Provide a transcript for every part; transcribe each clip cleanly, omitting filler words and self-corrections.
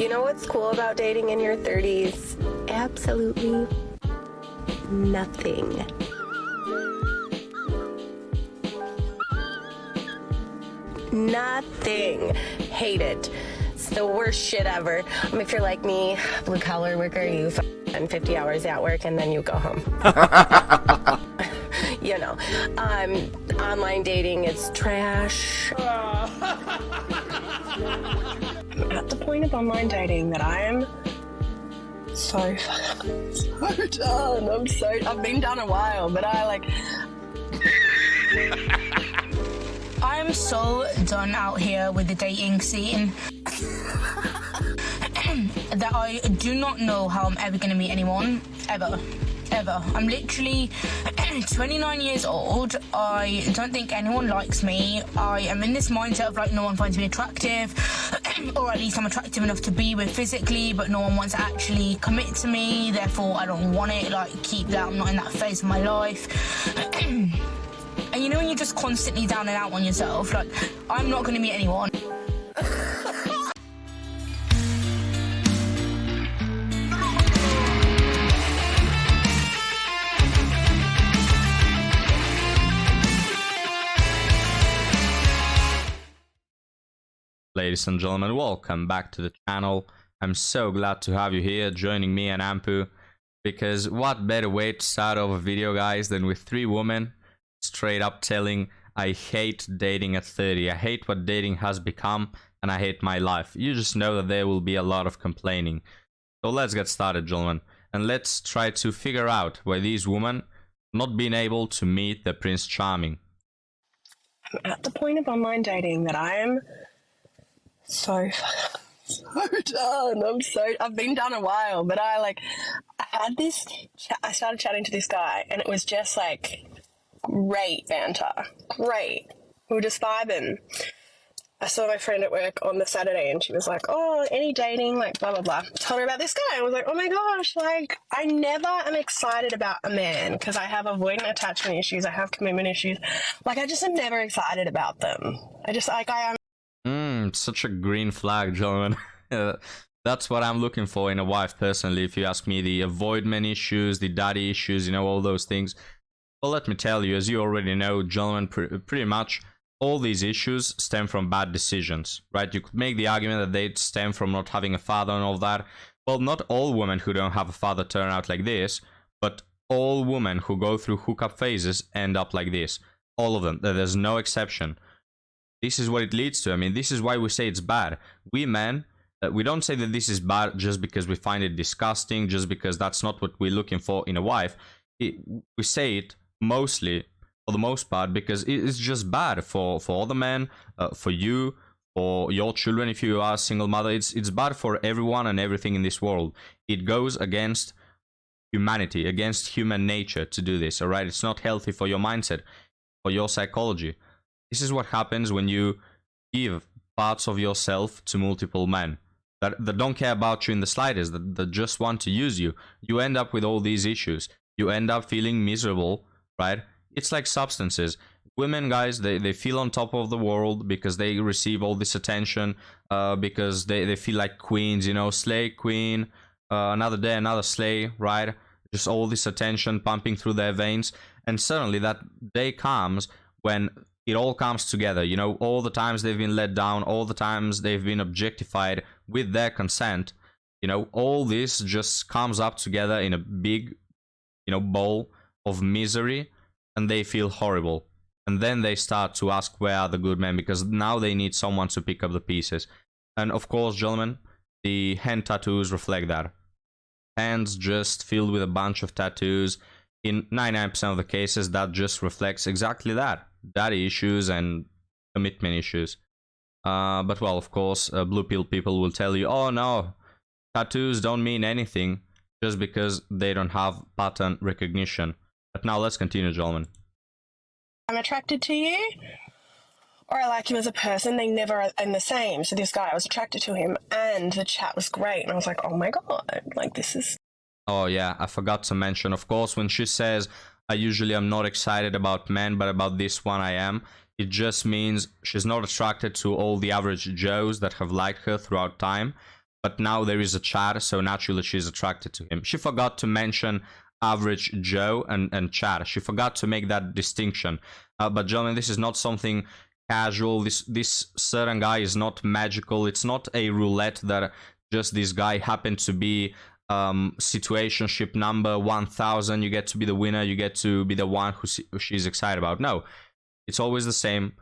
You know what's cool about dating in your 30s? Absolutely nothing. Nothing. Hate it. It's the worst shit ever. If you're like me, blue collar worker, you spend 50 hours at work and then you go home. You know, online dating is trash. I'm at the point of online dating that I am so done. I've been done a while, but I'm so done out here with the dating scene that I do not know how I'm ever going to meet anyone, ever. I'm literally 29 years old. I don't think anyone likes me. I am in this mindset of like no one finds me attractive, or at least I'm attractive enough to be with physically, but no one wants to actually commit to me. Therefore, I don't want it. Like, keep that. I'm not in that phase of my life. And you know when you're just constantly down and out on yourself, like, I'm not going to meet anyone. Ladies and gentlemen, welcome back to the channel. I'm so glad to have you here joining me and Ampu, because what better way to start off a video, guys, than with 3 women straight up telling, I hate dating at 30, I hate what dating has become, and I hate my life. You just know that there will be a lot of complaining. So let's get started, gentlemen, and let's try to figure out why these women not being able to meet the Prince Charming. I'm at the point of online dating that I am so done. I've been done a while, but I started chatting to this guy, and it was just like great banter. Great. We were just vibing. I saw my friend at work on the Saturday, and she was like, oh, any dating, like blah, blah, blah. Told her about this guy. I was like, oh my gosh, like, I never am excited about a man because I have avoidant attachment issues. I have commitment issues. Like, I just am never excited about them. I am. Such a green flag, gentlemen. That's what I'm looking for in a wife, personally. If you ask me, the avoidment issues, the daddy issues, you know, all those things. Well, let me tell you, as you already know, gentlemen, pretty much all these issues stem from bad decisions, right? You could make the argument that they stem from not having a father and all that. Well, not all women who don't have a father turn out like this, but all women who go through hookup phases end up like this. All of them. There's no exception. This is what it leads to. I mean, this is why we say it's bad. We men, we don't say that this is bad just because we find it disgusting, just because that's not what we're looking for in a wife. We say it mostly, for the most part, because it's just bad for other men, for you, for your children if you are a single mother. It's bad for everyone and everything in this world. It goes against humanity, against human nature to do this, all right? It's not healthy for your mindset, for your psychology. This is what happens when you give parts of yourself to multiple men that don't care about you in the slightest, that just want to use you. You end up with all these issues. You end up feeling miserable, right? It's like substances. Women, guys, they feel on top of the world because they receive all this attention, because they feel like queens, you know, slay queen, another day, another slay, right? Just all this attention pumping through their veins. And suddenly that day comes when it all comes together, you know, all the times they've been let down, all the times they've been objectified with their consent, you know, all this just comes up together in a big, you know, bowl of misery, and they feel horrible. And then they start to ask, where are the good men? Because now they need someone to pick up the pieces. And of course, gentlemen, the hand tattoos reflect that. Hands just filled with a bunch of tattoos. In 99% of the cases, that just reflects exactly that. Daddy issues and commitment issues. But well, of course, blue pill people will tell you, oh no, tattoos don't mean anything just because they don't have pattern recognition. But now let's continue, gentlemen. I'm attracted to you, or I like him as a person. They never are in the same. So this guy, I was attracted to him, and the chat was great, and I was like, oh my god, like, this is... Oh yeah, I forgot to mention, of course, when she says, I usually am not excited about men, but about this one I am, it just means she's not attracted to all the average Joes that have liked her throughout time. but now there is a chat, so naturally she's attracted to him. She forgot to mention average Joe and chat. She forgot to make that distinction. But gentlemen, this is not something casual. This certain guy is not magical. It's not a roulette that just this guy happened to be situationship number 1000. You get to be the winner. You get to be the one who she's excited about. No, it's always the same.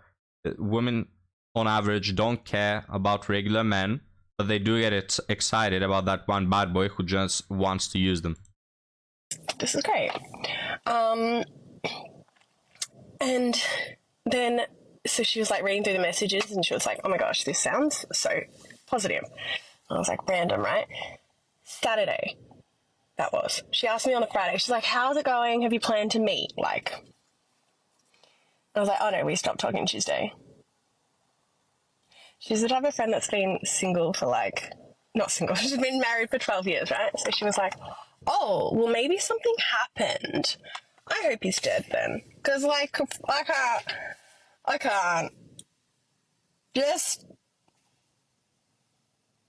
Women on average don't care about regular men, but they do get excited about that one bad boy who just wants to use them. This is great. And then, so she was like reading through the messages and she was like, oh my gosh, this sounds so positive. I was like, random, right? Saturday, that was. She asked me on a Friday. She's like, how's it going? Have you planned to meet? Like, I was like, oh no, we stopped talking Tuesday. She's the type of friend that's been single for like, not single, she's been married for 12 years, right? So she was like, oh, well maybe something happened. I hope he's dead then. Because like, I can't. Just,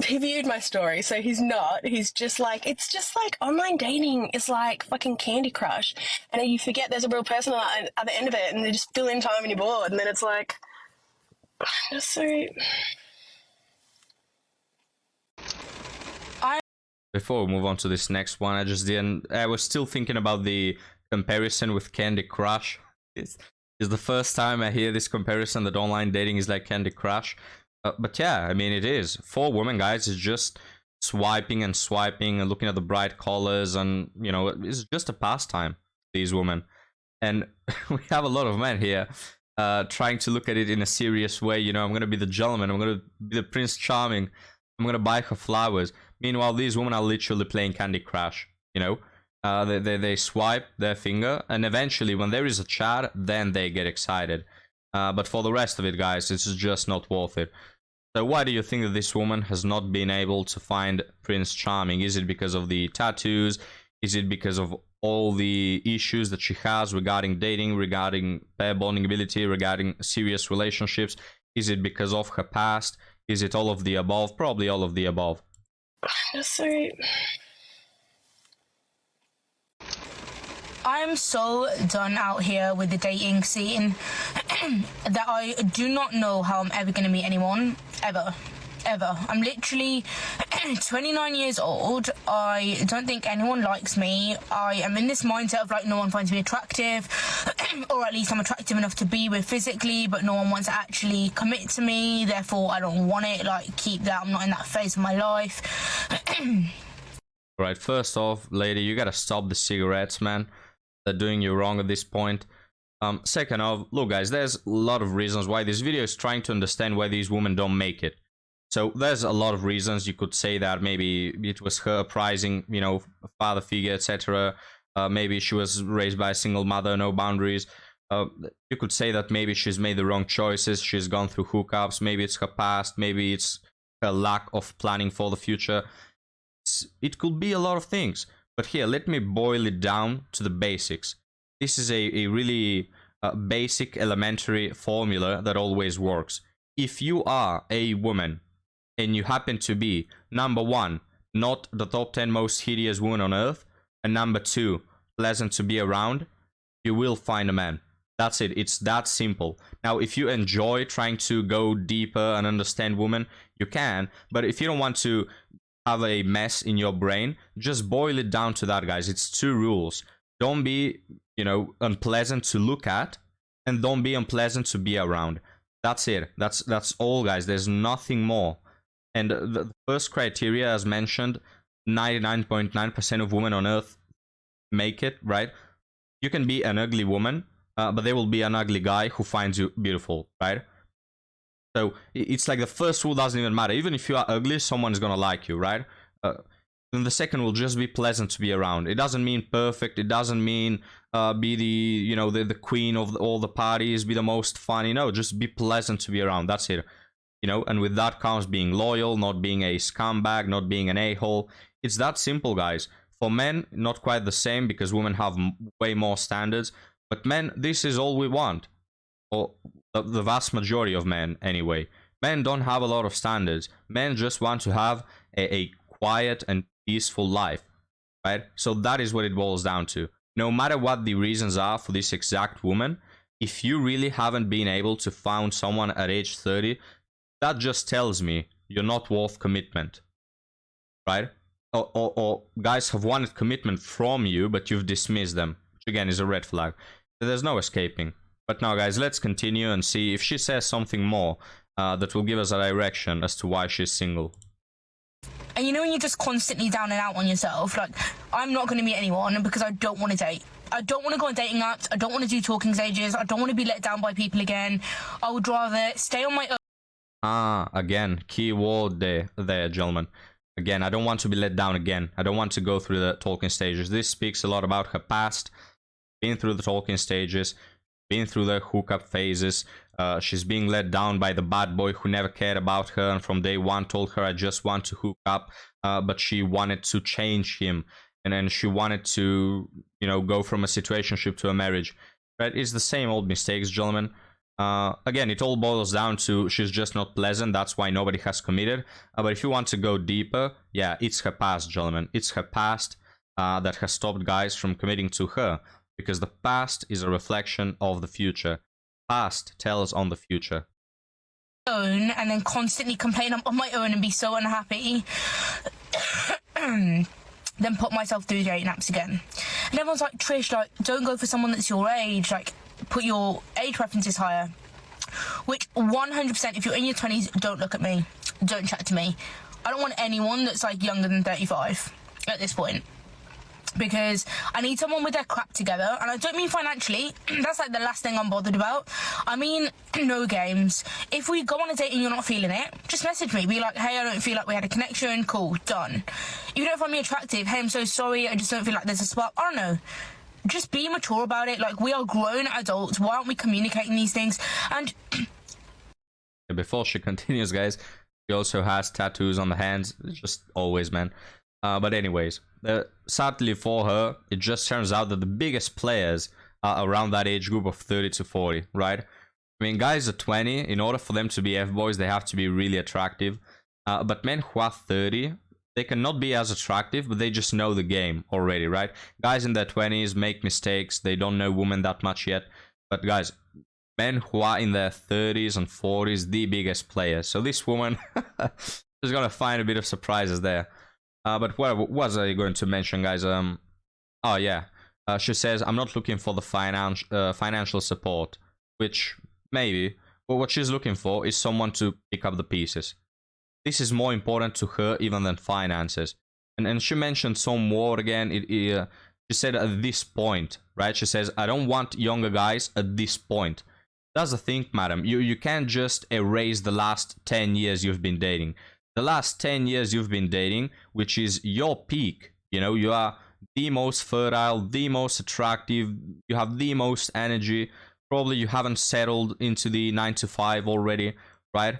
he viewed my story, so he's not. He's just like, it's just like online dating is like fucking Candy Crush. And then you forget there's a real person at the end of it and they just fill in time and you're bored. And then it's like, just so... Before we move on to this next one, I was still thinking about the comparison with Candy Crush. It's the first time I hear this comparison that online dating is like Candy Crush. But yeah, I mean, it is. For women, guys, it's just swiping and swiping and looking at the bright colors, and, you know, it's just a pastime, these women. And we have a lot of men here trying to look at it in a serious way. You know, I'm going to be the gentleman, I'm going to be the Prince Charming, I'm going to buy her flowers. Meanwhile, these women are literally playing Candy Crush, you know. They swipe their finger, and eventually when there is a chat, then they get excited. But for the rest of it, guys, it's just not worth it. So why do you think that this woman has not been able to find Prince Charming? Is it because of the tattoos? Is it because of all the issues that she has regarding dating, regarding pair bonding ability, regarding serious relationships? Is it because of her past? Is it all of the above? Probably all of the above. So... I'm so done out here with the dating scene that I do not know how I'm ever going to meet anyone, ever. I'm literally 29 years old. I don't think anyone likes me. I am in this mindset of like, no one finds me attractive, or at least I'm attractive enough to be with physically, but no one wants to actually commit to me, therefore I don't want it. Like, keep that. I'm not in that phase of my life. Right, first off, lady, you gotta stop the cigarettes, man. They're doing you wrong at this point. Second off, look guys, there's a lot of reasons why this video is trying to understand why these women don't make it. So there's a lot of reasons. You could say that maybe it was her uprising, you know, father figure, etc. Maybe she was raised by a single mother, no boundaries. You could say that maybe she's made the wrong choices, she's gone through hookups, maybe it's her past, maybe it's her lack of planning for the future. It could be a lot of things. But here, let me boil it down to the basics. This is a really basic elementary formula that always works. If you are a woman and you happen to be, number one, not the top 10 most hideous woman on earth, and number two, pleasant to be around, you will find a man. That's it. It's that simple. Now, if you enjoy trying to go deeper and understand women, you can. But if you don't want to have a mess in your brain, just boil it down to that, guys. It's two rules. Don't be, you know, unpleasant to look at, and don't be unpleasant to be around. That's it. That's all, guys. There's nothing more. And the first criteria, as mentioned, 99.9% of women on earth make it, right? You can be an ugly woman, but there will be an ugly guy who finds you beautiful, right? So it's like the first rule doesn't even matter. Even if you are ugly, someone's gonna like you, right? And the second will just be pleasant to be around. It doesn't mean perfect. It doesn't mean be the, you know, the queen of all the parties, be the most funny. No, just be pleasant to be around. That's it. You know, and with that comes being loyal, not being a scumbag, not being an a-hole. It's that simple, guys. For men, not quite the same, because women have way more standards. But men, this is all we want. Or the vast majority of men, anyway. Men don't have a lot of standards. Men just want to have a quiet and peaceful life, right? So that is what it boils down to. No matter what the reasons are for this exact woman, if you really haven't been able to find someone at age 30, that just tells me you're not worth commitment, right? Or guys have wanted commitment from you, but you've dismissed them, which again is a red flag. There's no escaping. But now, guys, let's continue and see if she says something more that will give us a direction as to why she's single. And you know when you're just constantly down and out on yourself, like, I'm not going to meet anyone because I don't want to date. I don't want to go on dating apps. I don't want to do talking stages. I don't want to be let down by people again. I would rather stay on my own. Again, key word there, gentlemen. Again, I don't want to be let down again. I don't want to go through the talking stages. This speaks a lot about her past, been through the talking stages, been through the hookup phases. She's being let down by the bad boy who never cared about her and from day one told her, I just want to hook up, but she wanted to change him. And then she wanted to, you know, go from a situationship to a marriage. Right? It's the same old mistakes, gentlemen. Again, it all boils down to she's just not pleasant. That's why nobody has committed. But if you want to go deeper, yeah, it's her past, gentlemen. It's her past that has stopped guys from committing to her. Because the past is a reflection of the future. Past tells on the future. Own and then constantly complain I'm on my own and be so unhappy. Then put myself through dating apps again. And everyone's like, Trish, like, don't go for someone that's your age. Like, put your age preferences higher. Which 100%, if you're in your 20s, don't look at me. Don't chat to me. I don't want anyone that's like younger than 35 at this point. Because I need someone with their crap together, and I don't mean financially. That's like the last thing I'm bothered about. I mean, no games. If we go on a date and you're not feeling it, just message me. Be like, hey, I don't feel like we had a connection. Cool, done. If you don't find me attractive, hey, I'm so sorry, I just don't feel like there's a spark. I don't know. Just be mature about it. Like, we are grown adults. Why aren't we communicating these things? And before she continues, guys, she also has tattoos on the hands. Just always, man. But anyways, sadly for her, it just turns out that the biggest players are around that age group of 30 to 40, right? I mean, guys at 20, in order for them to be F-boys, they have to be really attractive. But men who are 30, they cannot be as attractive, but they just know the game already, right? Guys in their 20s make mistakes. They don't know women that much yet. But guys, men who are in their 30s and 40s, the biggest players. So this woman is going to find a bit of surprises there. But what was I going to mention, guys? Oh yeah, she says, I'm not looking for the financial support, which maybe, but what she's looking for is someone to pick up the pieces. This is more important to her even than finances. And she mentioned some word again. She said at this point, right? She says, I don't want younger guys at this point. That's the thing, madam. You can't just erase the last 10 years you've been dating. The last 10 years you've been dating, which is your peak, you know, you are the most fertile, the most attractive, you have the most energy, probably you haven't settled into the 9 to 5 already, right?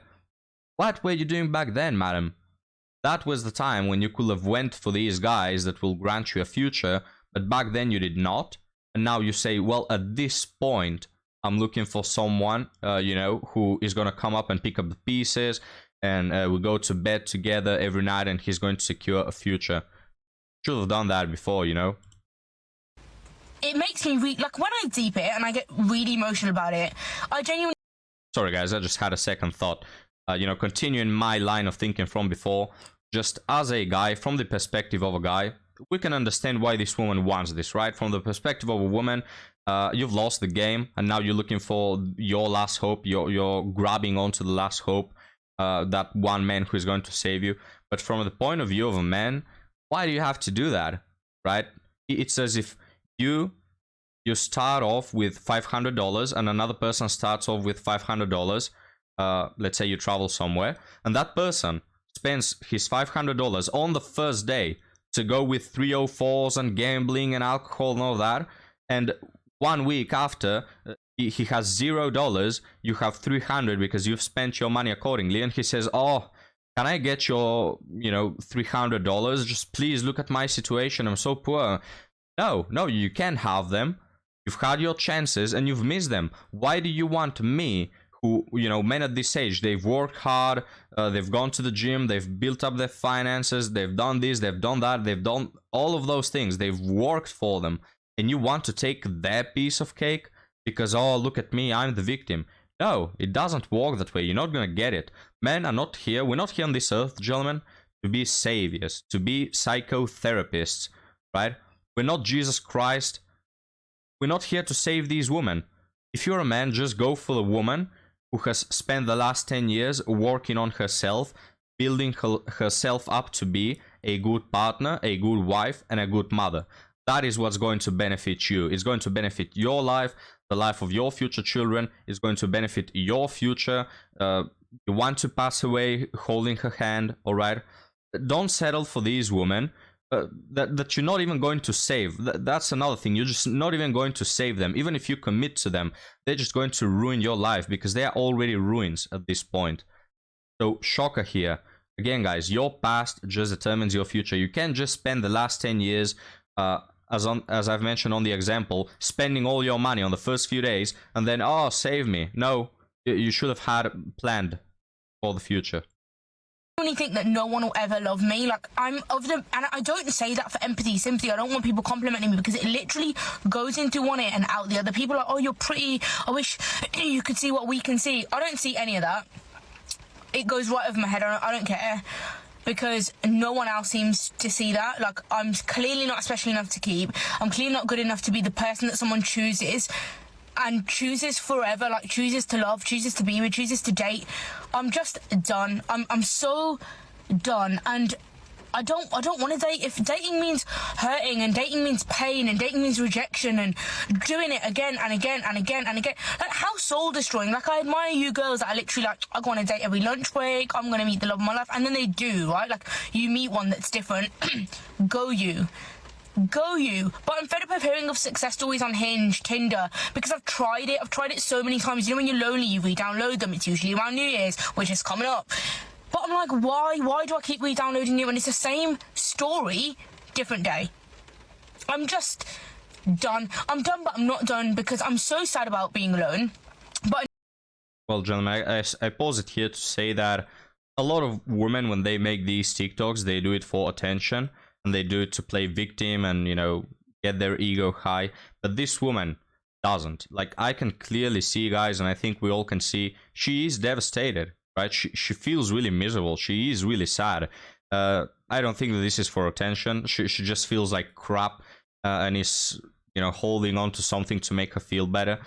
What were you doing back then, madam? That was the time when you could have went for these guys that will grant you a future, but back then you did not, and now you say, well, at this point, I'm looking for someone, you know, who is going to come up and pick up the pieces, and we go to bed together every night and he's going to secure a future. Should have done that before, you know. it makes me like, when I deep it and I get really emotional about it, I genuinely... Sorry guys, I just had a second thought. You know, continuing my line of thinking from before, just as a guy, from the perspective of a guy, we can understand why this woman wants this, right? From the perspective of a woman, you've lost the game and now you're looking for your last hope. You're grabbing onto the last hope, that one man who is going to save you. But from the point of view of a man, why do you have to do that, right? It's as if you start off with $500 and another person starts off with $500. Let's say you travel somewhere and that person spends his $500 on the first day to go with 304s and gambling and alcohol and all that, and 1 week after he has $0, you have 300 because you've spent your money accordingly, and he says, oh, can I get your, you know, $300? Just please look at my situation, I'm so poor. No, you can't have them. You've had your chances and you've missed them. Why do you want me, who, you know, men at this age, they've worked hard, they've gone to the gym, they've built up their finances, they've done this, they've done that, they've done all of those things, they've worked for them, and you want to take their piece of cake because, oh, look at me, I'm the victim. No, it doesn't work that way. You're not gonna get it. Men are not here, we're not here on this earth, gentlemen, to be saviors, to be psychotherapists, right? We're not Jesus Christ. We're not here to save these women. If you're a man, just go for the woman who has spent the last 10 years working on herself, building herself up to be a good partner, a good wife, and a good mother. That is what's going to benefit you. It's going to benefit your life, the life of your future children. It's going to benefit your future. You want to pass away holding her hand, all right? Don't settle for these women that you're not even going to save. That's another thing. You're just not even going to save them. Even if you commit to them, they're just going to ruin your life because they are already ruins at this point. So, shocker here. Again, guys, your past just determines your future. You can't just spend the last 10 years, as I've mentioned on the example, spending all your money on the first few days and then, oh, save me. No, you should have had planned for the future. I only think that no one will ever love me. Like, I'm of them, and I don't say that for empathy, sympathy. I don't want people complimenting me because it literally goes into one ear and out the other. People are like, oh, you're pretty. I wish you could see what we can see. I don't see any of that. It goes right over my head. I don't care because no one else seems to see that. Like, I'm clearly not special enough to keep. I'm clearly not good enough to be the person that someone chooses. And chooses forever, like chooses to love, chooses to be with, chooses to date. I'm just done. I'm so done, and I don't want to date. If dating means hurting, and dating means pain, and dating means rejection, and doing it again and again and again and again, like, how soul destroying. Like, I admire you girls that are literally like, I go on a date every lunch break, I'm gonna meet the love of my life, and then they do, right? Like, you meet one that's different. Go you. But I'm fed up of hearing of success stories on Hinge, Tinder, because I've tried it so many times. You know, when you're lonely, you re-download them. It's usually around New Year's, which is coming up. But I'm like, why do I keep re-downloading it when it's the same story, different day? I'm just done. I'm done, but I'm not done because I'm so sad about being alone. But well, gentlemen, I pause it here to say that a lot of women, when they make these TikToks, they do it for attention. And they do it to play victim and, you know, get their ego high. But this woman doesn't. Like, I can clearly see, guys, and I think we all can see, she is devastated, right? She feels really miserable. She is really sad. I don't think that this is for attention. She just feels like crap and is, you know, holding on to something to make her feel better.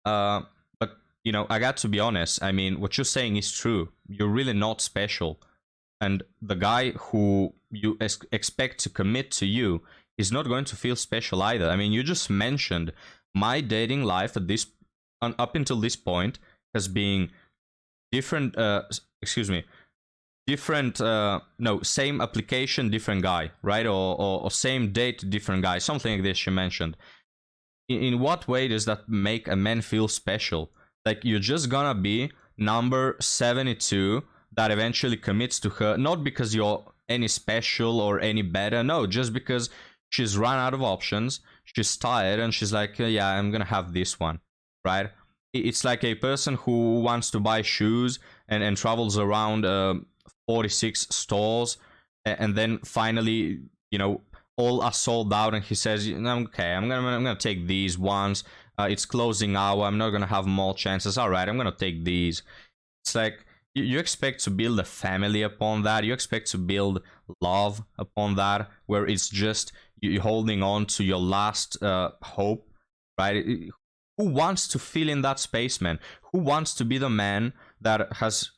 But, you know, I got to be honest. I mean, what you're saying is true. You're really not special. And the guy who you expect to commit to you is not going to feel special either. I mean, you just mentioned my dating life at this up until this point has been different. Same application, different guy, right? Or same date, different guy. Something like this you mentioned. In what way does that make a man feel special? Like, you're just gonna be number 72 that eventually commits to her, not because you're any special or any better, no, just because she's run out of options, she's tired, and she's like, yeah, I'm gonna have this one, right? It's like a person who wants to buy shoes and travels around 46 stores, and then finally, you know, all are sold out, and he says, okay, I'm gonna take these ones, it's closing hour, I'm not gonna have more chances, all right, I'm gonna take these. It's like, you expect to build a family upon that. You expect to build love upon that, where it's just you holding on to your last hope, right? Who wants to fill in that space, man? Who wants to be the man that has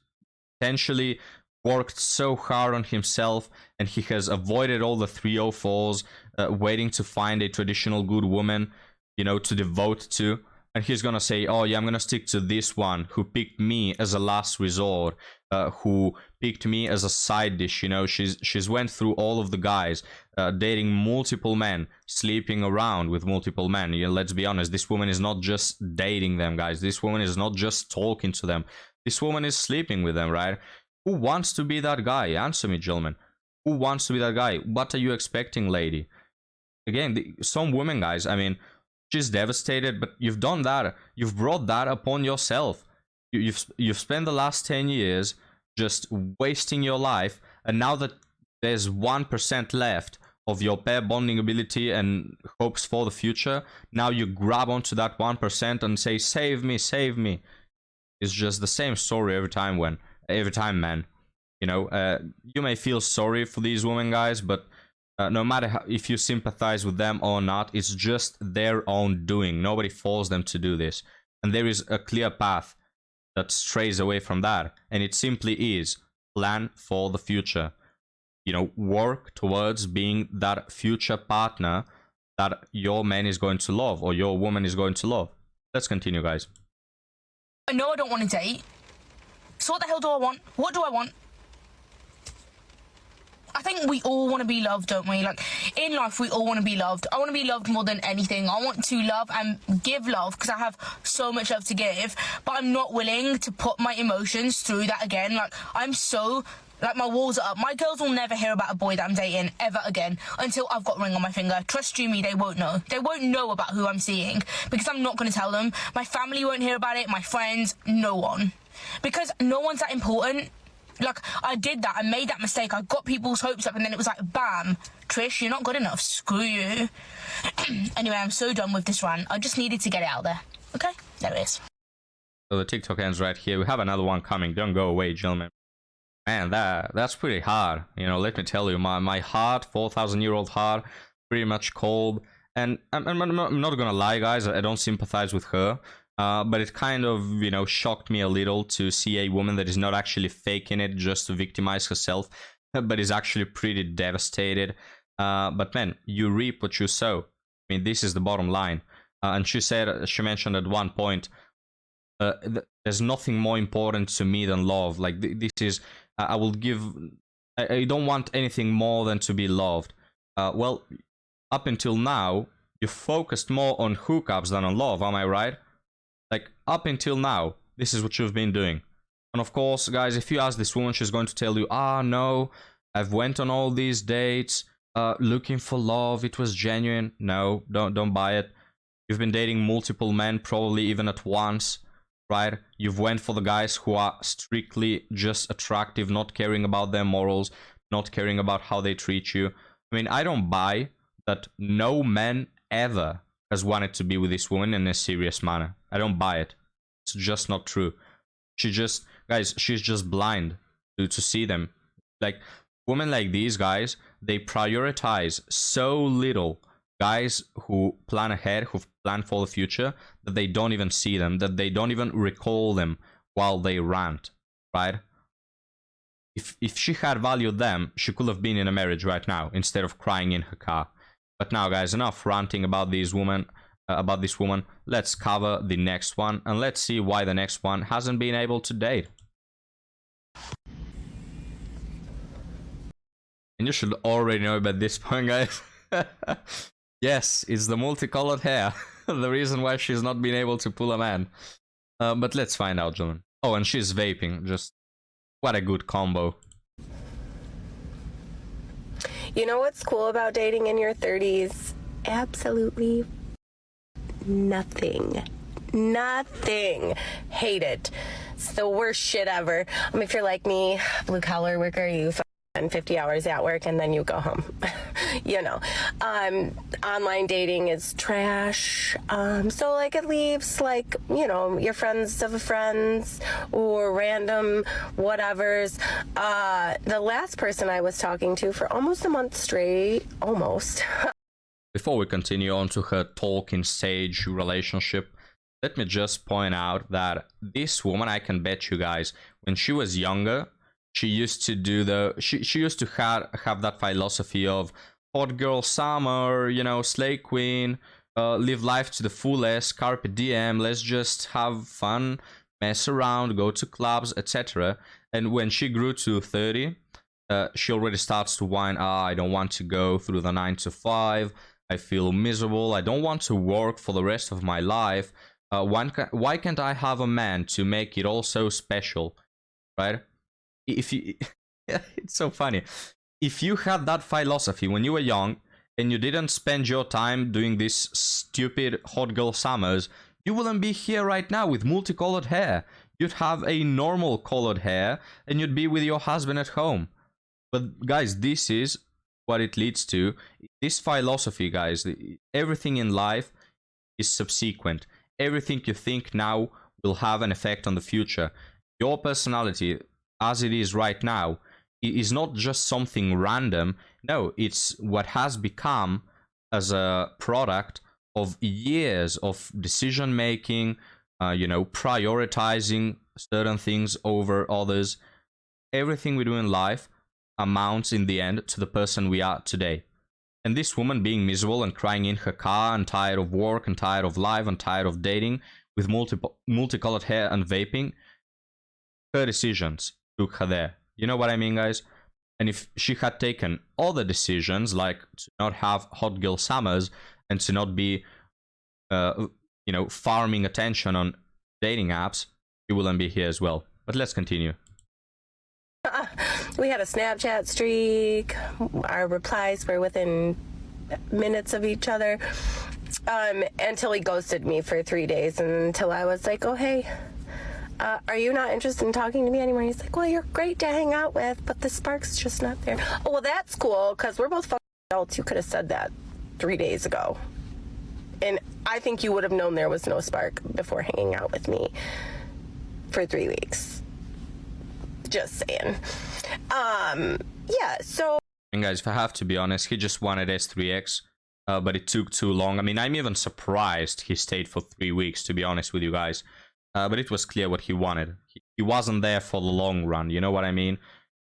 potentially worked so hard on himself and he has avoided all the 304s, waiting to find a traditional good woman, you know, to devote to? And he's gonna say, oh yeah, I'm gonna stick to this one who picked me as a last resort, who picked me as a side dish. You know, she's went through all of the guys, dating multiple men, sleeping around with multiple men. You know, let's be honest, this woman is not just dating them, guys. This woman is not just talking to them. This woman is sleeping with them, right? Who wants to be that guy? Answer me, gentlemen. Who wants to be that guy? What are you expecting, lady? Again, some women, guys, I mean, she's devastated, but you've done that. You've brought that upon yourself. You've spent the last 10 years just wasting your life, and now that there's 1% left of your pair bonding ability and hopes for the future, now you grab onto that 1% and say, save me, save me. It's just the same story every time, man. You know, you may feel sorry for these women, guys, but no matter how, if you sympathize with them or not, it's just their own doing. Nobody forced them to do this. And there is a clear path that strays away from that. And it simply is plan for the future. You know, work towards being that future partner that your man is going to love or your woman is going to love. Let's continue, guys. I know I don't want to date. So what the hell do I want? What do I want? I think we all want to be loved, don't we? Like, in life, we all want to be loved. I want to be loved more than anything. I want to love and give love because I have so much love to give. But I'm not willing to put my emotions through that again. Like, like, my walls are up. My girls will never hear about a boy that I'm dating ever again until I've got a ring on my finger. Trust you me, they won't know. They won't know about who I'm seeing because I'm not going to tell them. My family won't hear about it. My friends, no one. Because no one's that important. Like, I did that. I made that mistake. I got people's hopes up and then it was like, bam, Trish, you're not good enough. Screw you. Anyway, I'm so done with this rant. I just needed to get it out there. Okay? There it is. So the TikTok ends right here. We have another one coming. Don't go away, gentlemen. Man, that's pretty hard. You know, let me tell you, my heart, 4,000-year-old heart, pretty much cold. And I'm not gonna lie, guys, I don't sympathize with her. But it kind of, you know, shocked me a little to see a woman that is not actually faking it just to victimize herself, but is actually pretty devastated. But man, you reap what you sow. I mean, this is the bottom line. And she mentioned at one point, there's nothing more important to me than love. Like, this is, I don't want anything more than to be loved. Well, up until now, you focused more on hookups than on love, am I right? Like, up until now, this is what you've been doing. And of course, guys, if you ask this woman, she's going to tell you, no, I've went on all these dates, looking for love, it was genuine. No, don't buy it. You've been dating multiple men, probably even at once, right? You've went for the guys who are strictly just attractive, not caring about their morals, not caring about how they treat you. I mean, I don't buy that no man ever has wanted to be with this woman in a serious manner. I don't buy it. It's just not true. She's just blind to see them. Like, women like these guys, they prioritize so little guys who plan ahead, who plan for the future, that they don't even see them, that they don't even recall them while they rant, right? If she had valued them, she could have been in a marriage right now instead of crying in her car. But now, guys, enough ranting about this woman. Let's cover the next one, and let's see why the next one hasn't been able to date. And you should already know about this point, guys. Yes, it's the multicolored hair. The reason why she's not been able to pull a man. But let's find out, John. Oh, and she's vaping. Just what a good combo. You know what's cool about dating in your 30s? Absolutely nothing. Nothing. Hate it. It's the worst shit ever. If you're like me, blue collar worker, you spend 50 hours at work and then you go home. You know, online dating is trash. So like it leaves like, you know, your friends of friends or random whatevers. The last person I was talking to for almost a month straight, almost. Before we continue on to her talking stage relationship, let me just point out that this woman, I can bet you guys, when she was younger, she used to do she used to have that philosophy of hot girl summer, you know, slay queen, live life to the fullest, carpe diem, let's just have fun, mess around, go to clubs, etc. And when she grew to 30, she already starts to whine, I don't want to go through the 9 to 5, I feel miserable, I don't want to work for the rest of my life, why can't I have a man to make it all so special, right? If you it's so funny. If you had that philosophy when you were young and you didn't spend your time doing these stupid hot girl summers, you wouldn't be here right now with multicolored hair. you'd have a normal colored hair and you'd be with your husband at home. But guys, this is what it leads to. This philosophy, guys, everything in life is subsequent. Everything you think now will have an effect on the future. Your personality, as it is right now, is not just something random. No, it's what has become as a product of years of decision making, prioritizing certain things over others. Everything we do in life amounts in the end to the person we are today. And this woman being miserable and crying in her car and tired of work and tired of life and tired of dating with multicolored hair and vaping, her decisions took her there. You know what I mean, guys? And if she had taken other decisions, like to not have hot girl summers and to not be, farming attention on dating apps, she wouldn't be here as well. But let's continue. We had a Snapchat streak. Our replies were within minutes of each other, until he ghosted me for 3 days, and until I was like, oh, hey, are you not interested in talking to me anymore? He's like, well, you're great to hang out with, but the spark's just not there. Oh, well, that's cool, because we're both fucking adults. You could have said that 3 days ago. And I think you would have known there was no spark before hanging out with me for 3 weeks. Just saying. Yeah, so... And guys, if I have to be honest, he just wanted S3X, but it took too long. I mean, I'm even surprised he stayed for 3 weeks, to be honest with you guys. But it was clear what he wanted. He wasn't there for the long run, you know what I mean?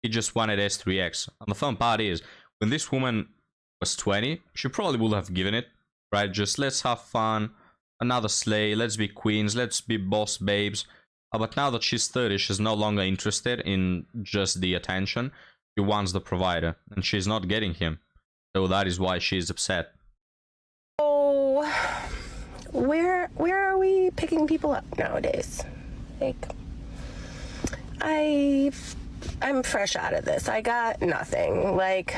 He just wanted S3X. And the fun part is, when this woman was 20, she probably would have given it, right? Just let's have fun, another slay, let's be queens, let's be boss babes. But now that she's 30, she's no longer interested in just the attention. She wants the provider, and she's not getting him. So that is why she's upset. Oh, where are we picking people up nowadays? Like, I'm fresh out of this. I got nothing. Like,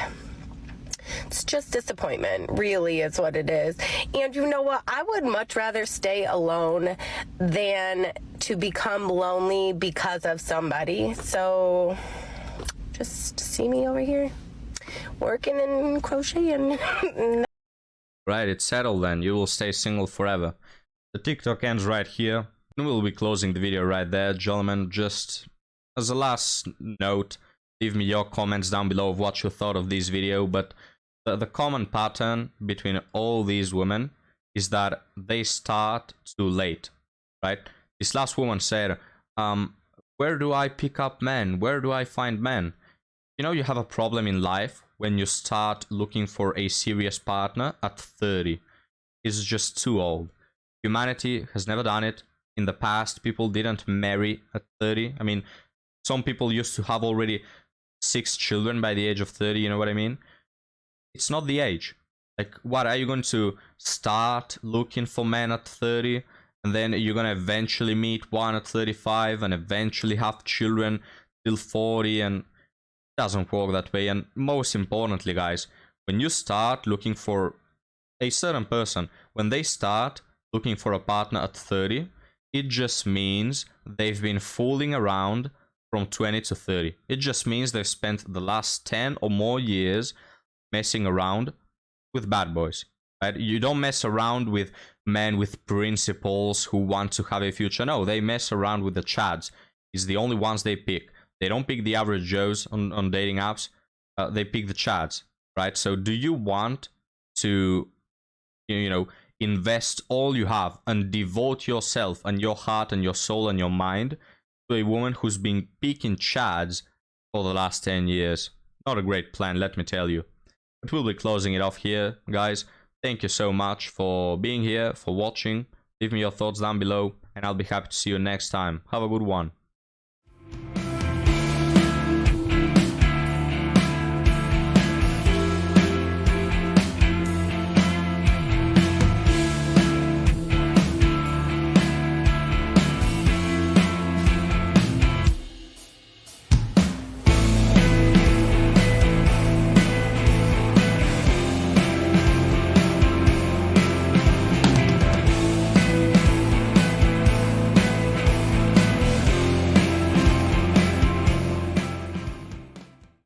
it's just disappointment, really, is what it is. And you know what? I would much rather stay alone than to become lonely because of somebody. So just see me over here working and crocheting. Right, it's settled then. You will stay single forever. The TikTok ends right here. And we'll be closing the video right there, gentlemen. Just as a last note, leave me your comments down below of what you thought of this video. But the common pattern between all these women is that they start too late, right? This last woman said, where do I pick up men? Where do I find men? You know, you have a problem in life when you start looking for a serious partner at 30. It's just too old. Humanity has never done it. In the past, people didn't marry at 30. I mean, some people used to have already 6 children by the age of 30, you know what I mean? It's not the age. Like, what, are you going to start looking for men at 30? And then you're going to eventually meet one at 35 and eventually have children till 40, and it doesn't work that way. And most importantly, guys, when you start looking for a certain person, when they start looking for a partner at 30, it just means they've been fooling around from 20 to 30. It just means they've spent the last 10 or more years messing around with bad boys, right? You don't mess around with men with principles who want to have a future. No, they mess around with the chads. It's the only ones they pick. They don't pick the average Joes on dating apps. They pick the chads, right? So do you want to, invest all you have and devote yourself and your heart and your soul and your mind to a woman who's been picking chads for the last 10 years? Not a great plan, let me tell you. But we'll be closing it off here, guys. Thank you so much for being here, for watching. Leave me your thoughts down below, and I'll be happy to see you next time. Have a good one.